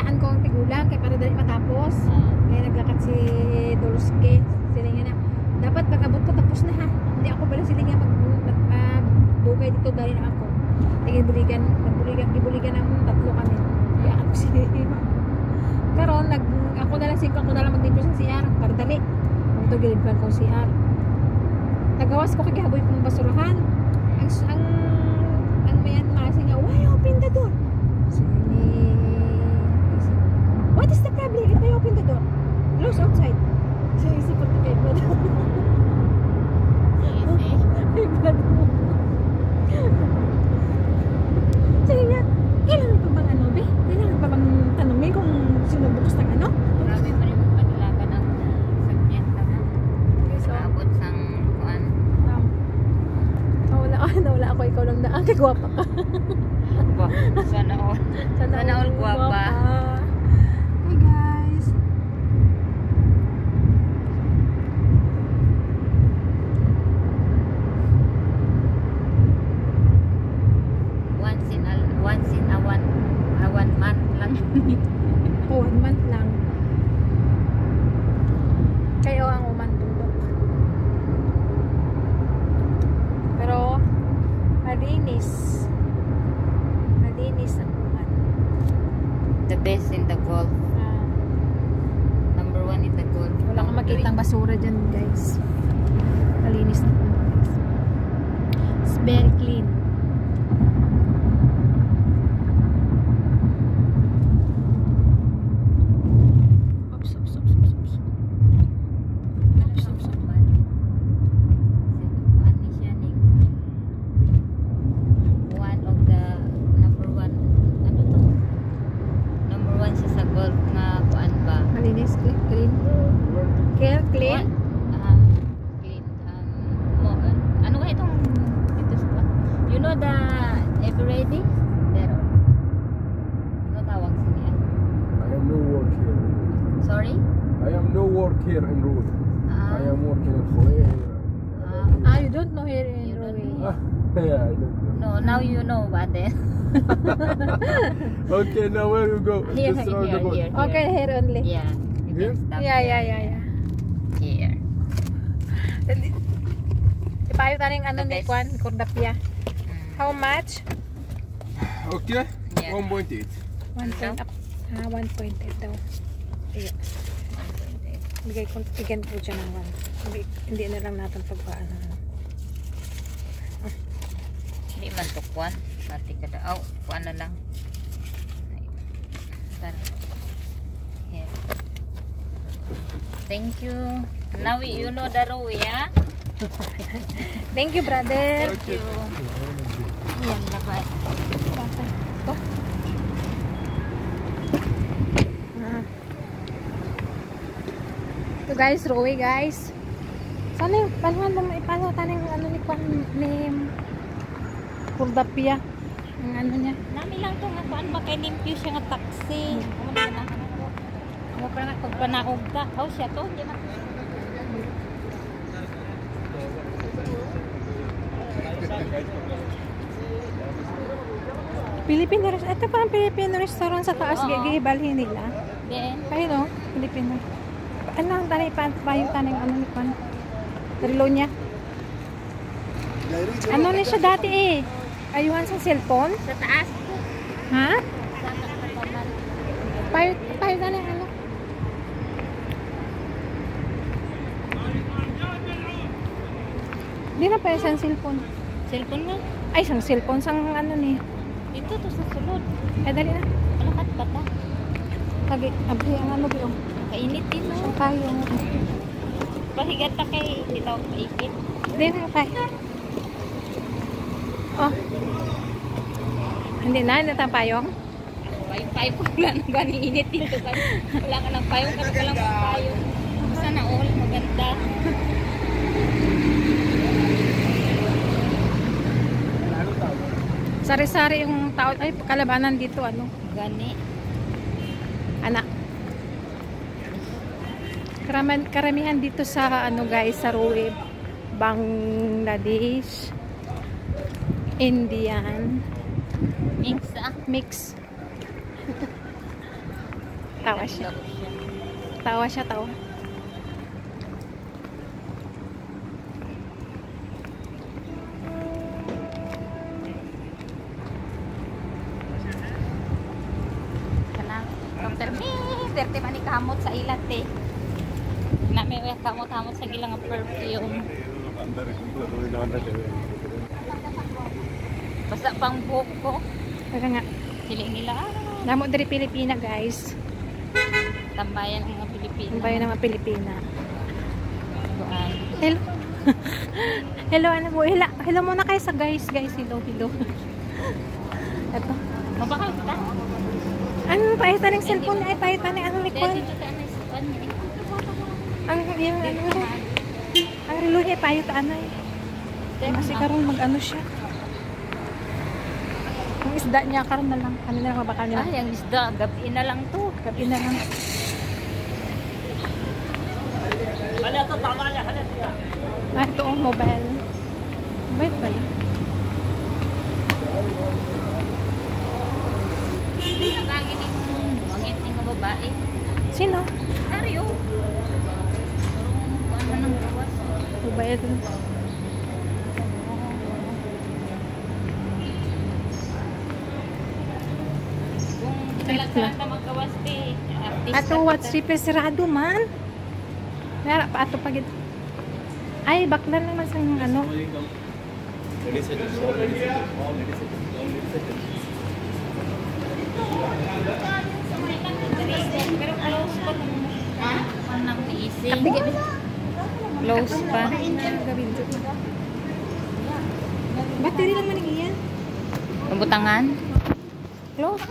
hinayaan ko ang tigulang kaya para dali matapos. Kaya naglakad si Doluske. Sila nga na, dapat pag-abot ko tapos na ha. Hindi ako pala sila nga magdugay dito dahil na ako. Ibuligan ng tatlo kami. Kaya ako si karon ako na lang mag-dito sa CR para dali. Ito gilid ko CR. Tagawas ko kagihaboy kong basurahan. Ang mayan masi nga, why open the door? Sige ni what is the problem if I open the door? Close outside. So isip ko kay blood. Sige. Blood mo. Sige nga, kailangan pa bang ano, be? Kailangan pa bang tanongin kung sino bukas ng ano? Grabe pa rin magpanilaga ng sakyan ka na. So, Abot sang kuan. nawala ako, ikaw lang na. Kay gwapa ka. Ba, sana all. Sana all guwapa. Hey guys. Once in a one month lang. 1 month lang. Kayo ang umandundok. Pero malinis ang uman. The best in the Gulf. Number 1 in the Gulf. Wala kang makitang basura dyan guys. Malinis ang uman. It's very clean. Clean? Clean. Ano ba itong ito sa you know the Everready? Pero ano tawag siya? I am no work here. Sorry? I am no work here in Road. I am working in Khoeir. You don't know here in Roe. Yeah, I don't know. No, now you know about it. Okay, now where you go? Here. Okay, here only. Yeah. You Here? can stop Yeah. here. Ipayo taning ano ni best. Kwan, Kordapia. How much? Okay, Yeah. 1.8. 1.8 daw. Iya. Bigay ko siya ng 1. Hindi na lang natin pagpaan. Hindi man to kuan. Pati ka daw. Kuan na lang. Here. Thank you. Now you know the row, yeah? Thank you, brother. Thank you. Yan, labay. Ito. Ito guys, Roe guys. Sana yung panuhan lang ipano taning ano ni Kwan ni Kordapia. Ang ano niya. Nami lang to nga kuan ba kay limpyo siya nga taxi. Ano ba na? Ano pa nga pag panaog ka? How siya to? Di na. Filipino restaurant. Ito parang Filipino restaurant sa taas. Gigibalhin nila. Then, Kayo no? Filipino. Ano ang tanay payo taning ano ni Kwan? Relo niya. Ano na siya dati eh? Ayuhan sa cellphone? sa taas. Ha? Sa kapaman. Payo taning ano? Hindi na pa isang cellphone. Cellphone nga. Ay, isang cellphone. Sang ano ni? Dito to sa sulod. Dali na. Alakat pa ta. Kagi, abri ang ano biyo. Kainit din no. Ang kayo. Pahigat ta kay dito paikit. Hindi na kay. Oh. Hindi na payong. Payong ko wala nang ganing init dito. Wala ka ng payong, ka lang payong. Sana all maganda. Sari-sari yung tao. Ay, kalabanan dito. Ano? Gani. Anak. Karamihan dito sa ano guys, sa Roe, Bangladesh, Indian, Mix mix. Tawa siya. Tawa siya, tawa. Kanang terti man ni kamot sa ilat eh. Na may kamot-kamot sa gilang perfume. Basta pang buhok ko. Kaya nga, Sili nila. namo dari Pilipina, guys. Tambayan ng mga Pilipino. Ang bayan ng mga Pilipina. Buwan. Hello. Hello, ano po? Hello muna kayo sa guys. Guys, hello, hello. Ito. Mabakal ka? Ano, pahitan ng cellphone niya. Ay, pahitan ng ano ni Kwan. Dito ka na sa kanya. Ang relo niya, pahit anay. Kasi karon mag-ano siya. Yung isda niya, karon na lang. Ano na lang mabakal nila. Ay, ang isda. Gabi na lang to. Gabi na lang. Ah, ito ang mobile. Mobile ba yun? Nagangin yung bangit ng mga babae. Sino? Aryo. Ano nang gawas? Mobile din. Kung talagang ka maggawas artista. Ato, what's sirado man? Nara pa ato pagid. Ay, bakla naman sa ano. Pero close pa kung nang easy. Kapigit. Close pa. Gawin dyan. Battery lang man iyan. Pembutangan. Close.